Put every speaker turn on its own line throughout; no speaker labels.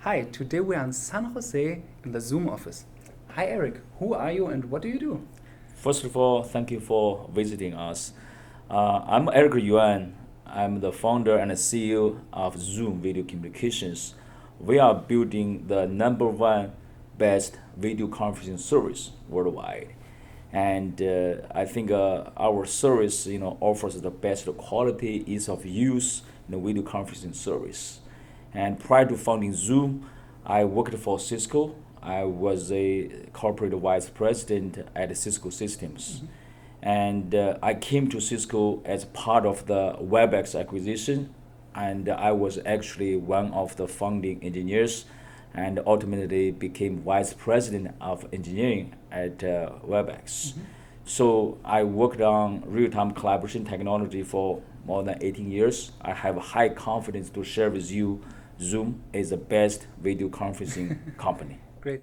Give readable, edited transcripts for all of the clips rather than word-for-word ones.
Hi, today we are in San Jose in the Zoom office. Hi Eric, who are you and what do you do?
First of all, thank you for visiting us. I'm Eric Yuan. I'm the founder and CEO of Zoom Video Communications. We are building the number one best video conferencing service worldwide. And I think our service, offers the best quality, ease of use, video conferencing service. And prior to founding Zoom, I worked for Cisco. I was a corporate vice president at Cisco Systems. And I came to Cisco as part of the WebEx acquisition, and I was actually one of the founding engineers and ultimately became vice president of engineering at WebEx. So I worked on real-time collaboration technology for more than 18 years. I have high confidence to share with you Zoom is the best video conferencing company.
Great.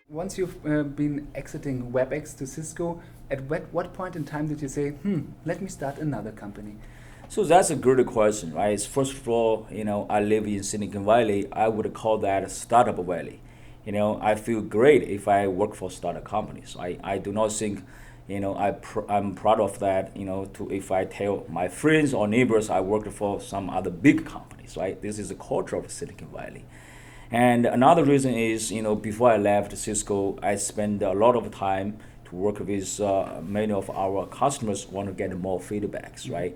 Once you've been exiting WebEx to Cisco, at what point in time did you say, let me start another company?
So that's a good question, right? First of all, I live in Silicon Valley. I would call that a startup valley. I feel great if I work for startup companies. I do not think, I'm proud of that. To if I tell my friends or neighbors I worked for some other big companies, right? This is the culture of Silicon Valley. And another reason is, before I left Cisco, I spent a lot of time to work with many of our customers want to get more feedbacks, right?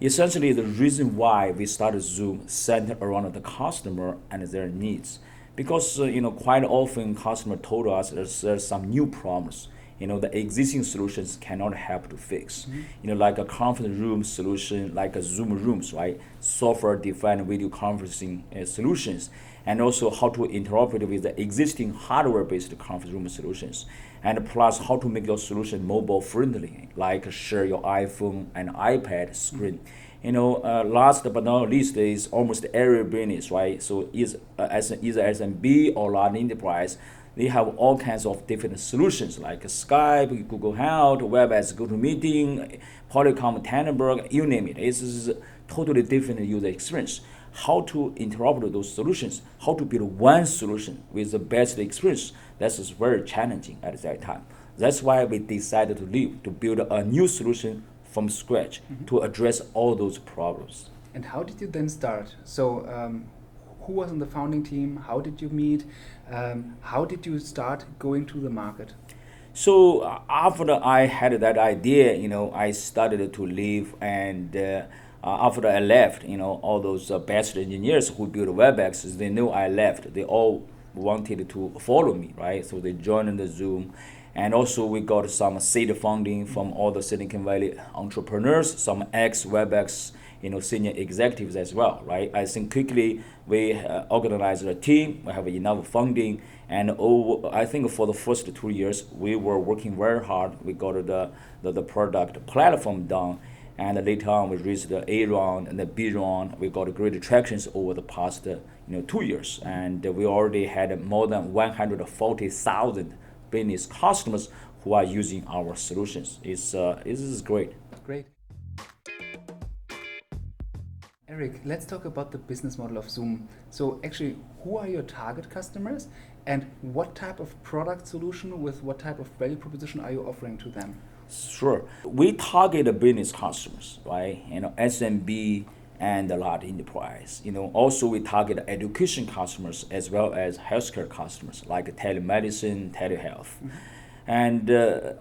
Essentially, the reason why we started Zoom centered around the customer and their needs, because quite often customer told us there's some new problems. The existing solutions cannot help to fix. Like a conference room solution, like a Zoom Rooms, right? Software-defined video conferencing solutions, and also how to interoperate with the existing hardware-based conference room solutions, and plus how to make your solution mobile friendly, like share your iPhone and iPad screen. Last but not least is almost every business, right? So is as either SMB or large enterprise, they have all kinds of different solutions like Skype, Google Hangout, WebEx, GoToMeeting, Polycom, Tannenberg, you name it. This is totally different user experience. How to interoperate those solutions, how to build one solution with the best experience, that is very challenging at that time. That's why we decided to leave, to build a new solution from scratch to address all those problems.
And how did you then start? So, who was in the founding team? How did you meet? How did you start going to the market?
So after I had that idea, I started to leave, and after I left, all those best engineers who built WebEx, they knew I left. They all wanted to follow me, right? So they joined the Zoom, and also we got some seed funding from all the Silicon Valley entrepreneurs, some ex-WebEx, senior executives as well, right? I think quickly we organized a team. We have enough funding, and I think for the first 2 years we were working very hard. We got the product platform done, and later on we reached the A round and the B round. We got great tractions over the past 2 years, and we already had more than 140,000 business customers who are using our solutions. This is great.
Great. Eric, let's talk about the business model of Zoom. So actually, who are your target customers and what type of product solution with what type of value proposition are you offering to them?
Sure. We target the business customers, right? SMB and the large enterprise. Also we target education customers as well as healthcare customers like telemedicine, telehealth. And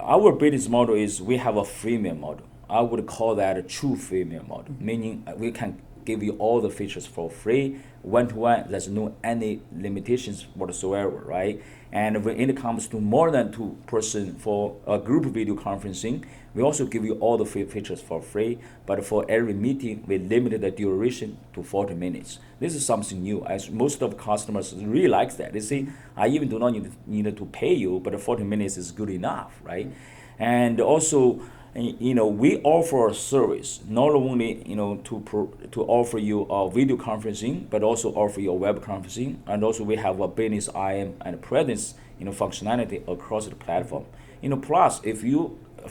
our business model is we have a freemium model. I would call that a true freemium model, meaning we can give you all the features for free, one-to-one. There's no any limitations whatsoever, right? And when it comes to more than two person for a group video conferencing, we also give you all the features for free. But for every meeting, we limited the duration to 40 minutes. This is something new, as most of customers really like that. They say, I even do not need to pay you, but 40 minutes is good enough, right? And also, we offer a service not only to offer you video conferencing, but also offer you web conferencing, and also we have a business IM and presence functionality across the platform. Plus if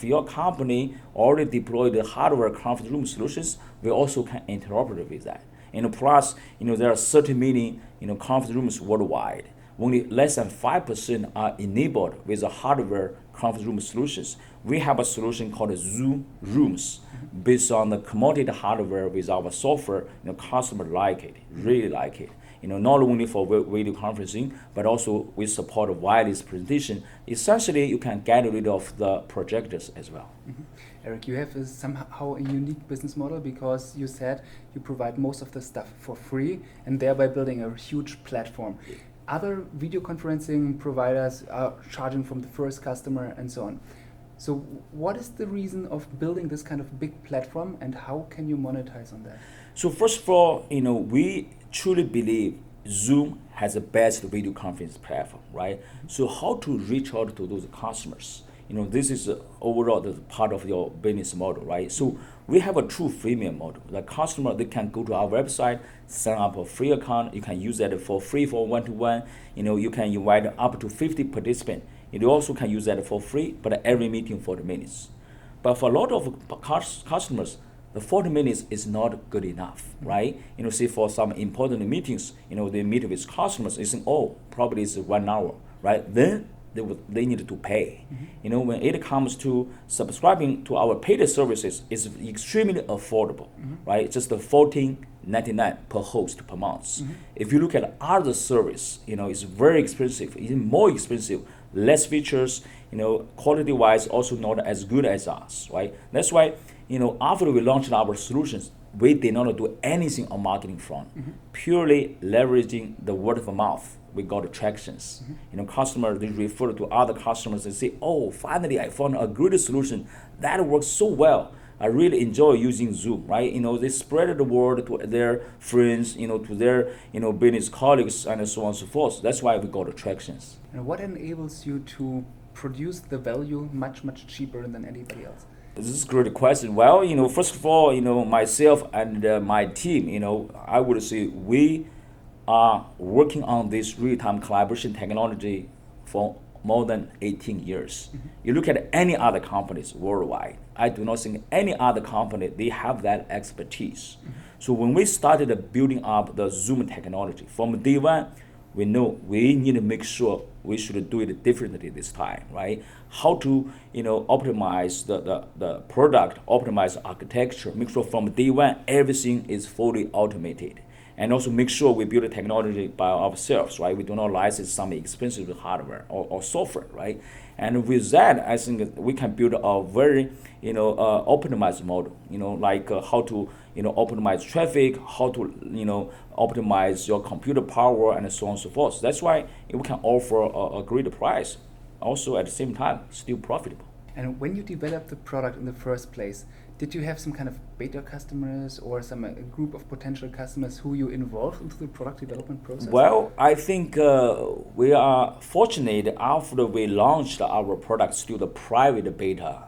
your company already deployed the hardware conference room solutions, we also can interoperate with that. Plus, there are 30 million, conference rooms worldwide. Only less than 5% are enabled with the hardware conference room solutions. We have a solution called Zoom Rooms, based on the commodity hardware with our software. Customer like it, really like it. Not only for video conferencing, but also we support wireless presentation. Essentially, you can get rid of the projectors as well.
Eric, you have somehow a unique business model because you said you provide most of the stuff for free and thereby building a huge platform. Other video conferencing providers are charging from the first customer and so on. So what is the reason of building this kind of big platform and how can you monetize on that?
So first of all, we truly believe Zoom has the best video conference platform, right? So how to reach out to those customers? This is overall the part of your business model, right? So we have a true freemium model. The customer, they can go to our website, sign up a free account. You can use that for free for one-to-one. You can invite up to 50 participants. You also can use that for free, but every meeting 40 minutes. But for a lot of customers, the 40 minutes is not good enough, right? Say for some important meetings, they meet with customers, they think, probably it's 1 hour, right? Then they need to pay. When it comes to subscribing to our paid services, it's extremely affordable, right? Just $14.99 per host per month. If you look at other service, it's very expensive, even more expensive, less features, quality-wise also not as good as us, right? That's why, after we launched our solutions, we did not do anything on marketing front, purely leveraging the word of mouth. We got attractions. Customers, they refer to other customers and say, finally I found a great solution that works so well. I really enjoy using Zoom, right? They spread the word to their friends, to their, business colleagues and so on and so forth. That's why we got attractions.
And what enables you to produce the value much, much cheaper than anybody else?
This is a great question. Well, first of all, myself and my team, I would say we are working on this real-time collaboration technology for more than 18 years. You look at any other companies worldwide, I do not think any other company, they have that expertise. So when we started building up the Zoom technology, from day one, we know we need to make sure we should do it differently this time, right? How to, optimize the product, optimize architecture, make sure from day one everything is fully automated. And also make sure we build the technology by ourselves, right? We do not license some expensive hardware or software, right? And with that, I think we can build a very, optimized model, like how to, optimize traffic, how to, optimize your computer power and so on and so forth. That's why we can offer a great price, also at the same time, still profitable.
And when you developed the product in the first place, did you have some kind of beta customers or some a group of potential customers who you involved into the product development process?
Well, I think we are fortunate after we launched our product through the private beta.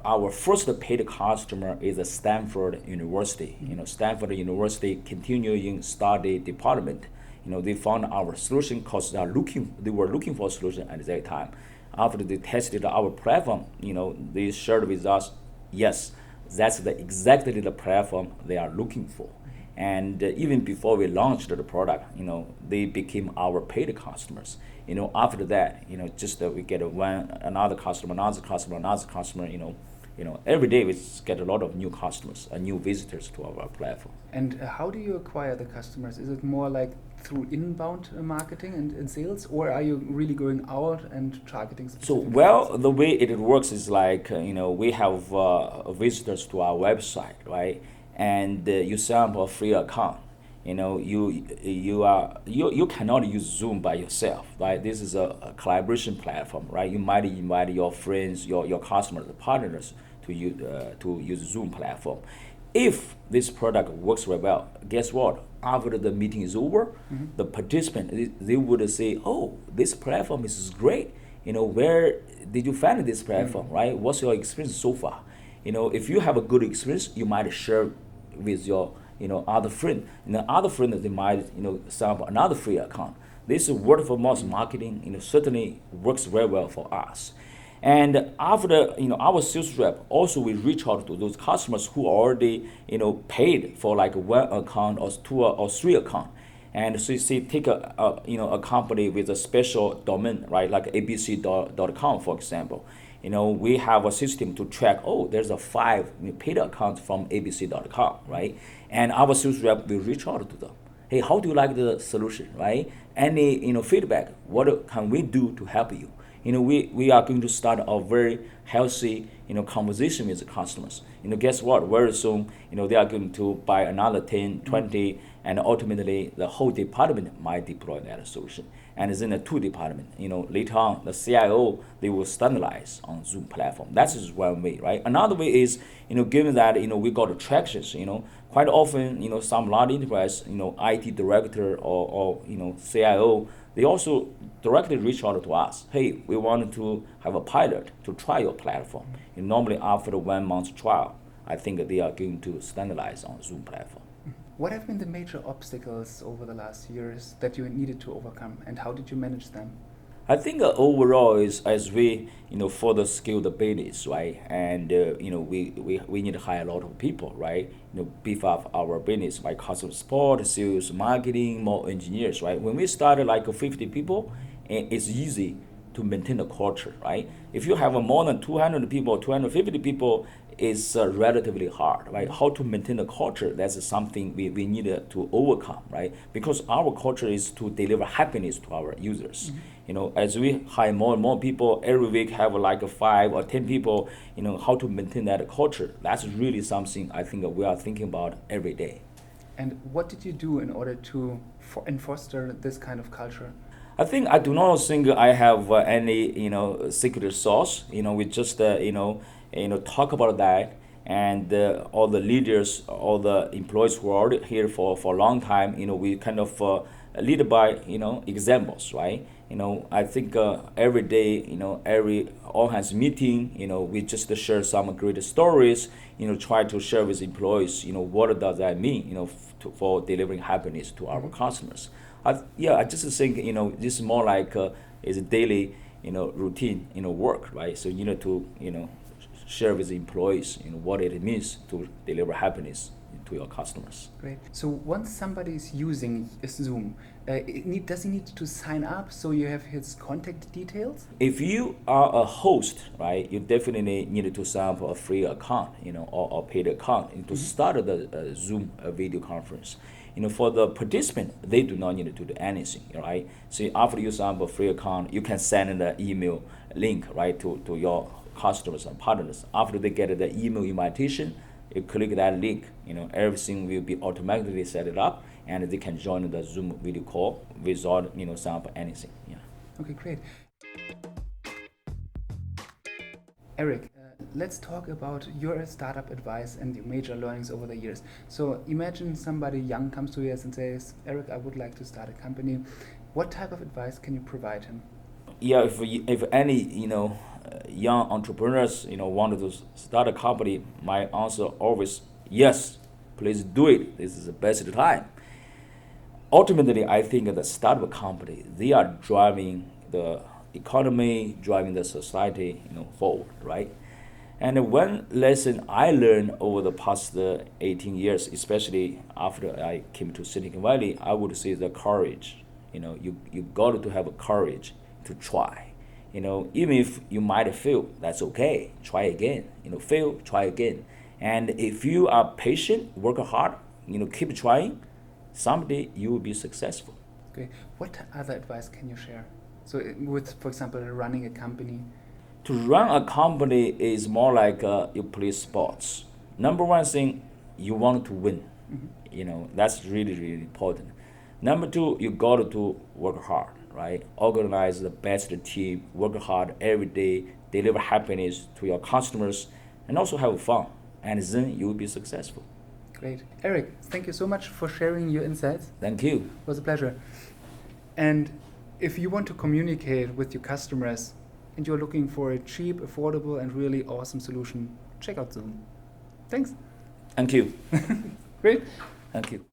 Our first paid customer is Stanford University. Stanford University continuing study department. They found our solution because they were looking for a solution at that time. After they tested our platform, they shared with us, yes, that's exactly the platform they are looking for. And even before we launched the product, they became our paid customers. After that, just we get another customer, every day we get a lot of new customers, new visitors to our platform.
And how do you acquire the customers? Is it more like through inbound marketing and sales, or are you really going out and targeting specific
So, the way it works is like, we have visitors to our website, right? And you sign up a free account. You cannot use Zoom by yourself, right? This is a collaboration platform, right? You might invite your friends, your customers, partners to use Zoom platform. If this product works very well, guess what? After the meeting is over, the participant, they would say, this platform is great. Where did you find this platform, right? What's your experience so far? If you have a good experience, you might share with your other friend. And the other friend, they might sign up another free account. This word of mouth marketing certainly works very well for us. And after, our sales rep also will reach out to those customers who already, paid for like one account or two or three account. And so you see, take a company with a special domain, right, like abc.com, for example. We have a system to track, there's a 5 paid accounts from abc.com, right? And our sales rep will reach out to them. Hey, how do you like the solution, right? Any, feedback, what can we do to help you? We are going to start a very healthy, conversation with the customers. Guess what? Very soon, they are going to buy another 10, 20, and ultimately the whole department might deploy that solution. And it's in the two department. Later on, the CIO, they will standardize on Zoom platform. That is one way, right? Another way is, given that, we got attractions, quite often, some large enterprise, IT director or CIO, they also directly reach out to us. Hey, we wanted to have a pilot to try your platform. And normally after the 1 month trial, I think they are going to standardize on Zoom platform.
What have been the major obstacles over the last years that you needed to overcome, and how did you manage them?
I think overall is as we further scale the business, right, and we need to hire a lot of people, right, beef up our business like customer support, sales, marketing, more engineers, right. When we started like 50 people, it's easy to maintain the culture, right. If you have more than 200 people, 250 people, it's relatively hard, right? How to maintain the culture, that's something we need to overcome, right? Because our culture is to deliver happiness to our users. As we hire more and more people, every week have like 5 or 10 people, how to maintain that culture, that's really something I think we are thinking about every day.
And what did you do in order to foster this kind of culture?
I do not think I have any, secret sauce. We just, talk about that, and all the leaders, all the employees who are here for a long time, we kind of lead by, examples, right? I think every day, every all hands meeting, we just share some great stories, try to share with employees, what does that mean, for delivering happiness to our customers. I just think, this is more like is a daily, routine, work, right? So you need to, share with the employees, what it means to deliver happiness to your customers.
Great. So once somebody is using Zoom, does he need to sign up so you have his contact details?
If you are a host, right, you definitely need to sign up for a free account, or paid account to start the Zoom video conference. For the participant, they do not need to do anything, right? So after you sign up a free account, you can send an email link, right, to your customers and partners. After they get the email invitation, you click that link, everything will be automatically set it up, and they can join the Zoom video call without, sign up anything. Yeah.
Okay, great. Eric, let's talk about your startup advice and your major learnings over the years. So imagine somebody young comes to you and says, Eric, I would like to start a company. What type of advice can you provide him?
Yeah, if any, young entrepreneurs, wanted to start a company, my answer always, yes, please do it. This is the best time. Ultimately, I think the startup company, they are driving the economy, driving the society, forward, right? And one lesson I learned over the past 18 years, especially after I came to Silicon Valley, I would say the courage. You got to have a courage to try. Even if you might fail, that's okay. Try again. Fail, try again. And if you are patient, work hard, keep trying, someday you will be successful.
Okay. What other advice can you share? So with, for example, running a company.
To run a company is more like you play sports. Number one thing, you want to win. That's really, really important. Number two, you got to work hard, right? Organize the best team, work hard every day, deliver happiness to your customers, and also have fun. And then you will be successful.
Great. Eric, thank you so much for sharing your insights.
Thank you.
It was a pleasure. And if you want to communicate with your customers and you're looking for a cheap, affordable, and really awesome solution, check out Zoom. Thanks.
Thank you.
Great.
Thank you.